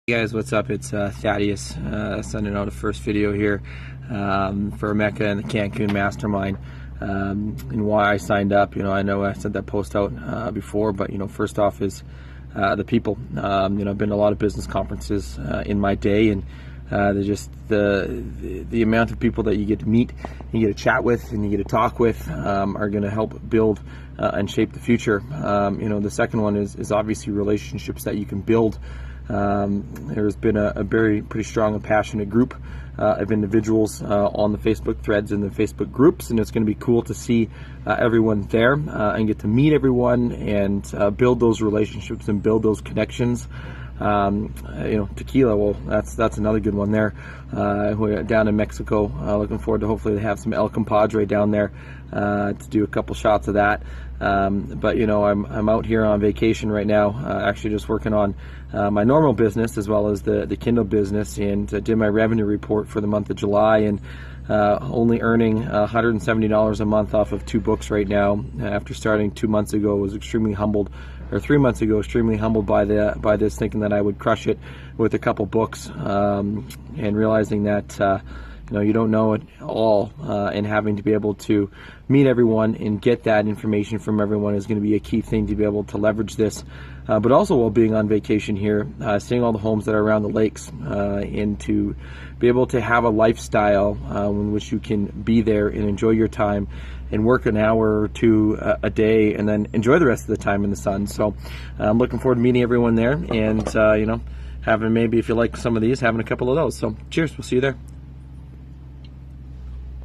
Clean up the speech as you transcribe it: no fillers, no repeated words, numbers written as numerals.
Hey guys, what's up? It's Thaddeus sending out a first video here for Mecca and the Cancun Mastermind, and why I signed up. I know I sent that post out before, but first off is the people. I've been to a lot of business conferences in my day, and they're just the amount of people that you get to meet, you get to chat with, and you get to talk with are going to help build and shape the future. The second one is obviously relationships that you can build. There's been a pretty strong and passionate group of individuals on the Facebook threads and the Facebook groups, and it's going to be cool to see everyone there and get to meet everyone and build those relationships and build those connections. Tequila, well, that's another good one there. We're down in Mexico, looking forward to hopefully have some El Compadre down there to do a couple shots of that. But I'm out here on vacation right now, actually just working on my normal business as well as the Kindle business, and did my revenue report for the month of July, and only earning $170 a month off of 2 books right now. After starting 2 months ago, was extremely humbled, or 3 months ago, extremely humbled by this, thinking that I would crush it with a couple books, and realizing that you don't know it all, and having to be able to meet everyone and get that information from everyone is going to be a key thing to be able to leverage this. But also, while being on vacation here, seeing all the homes that are around the lakes, and to be able to have a lifestyle in which you can be there and enjoy your time and work an hour or two a day and then enjoy the rest of the time in the sun. So I'm looking forward to meeting everyone there, and having, maybe if you like some of these, having a couple of those. So cheers, we'll see you there.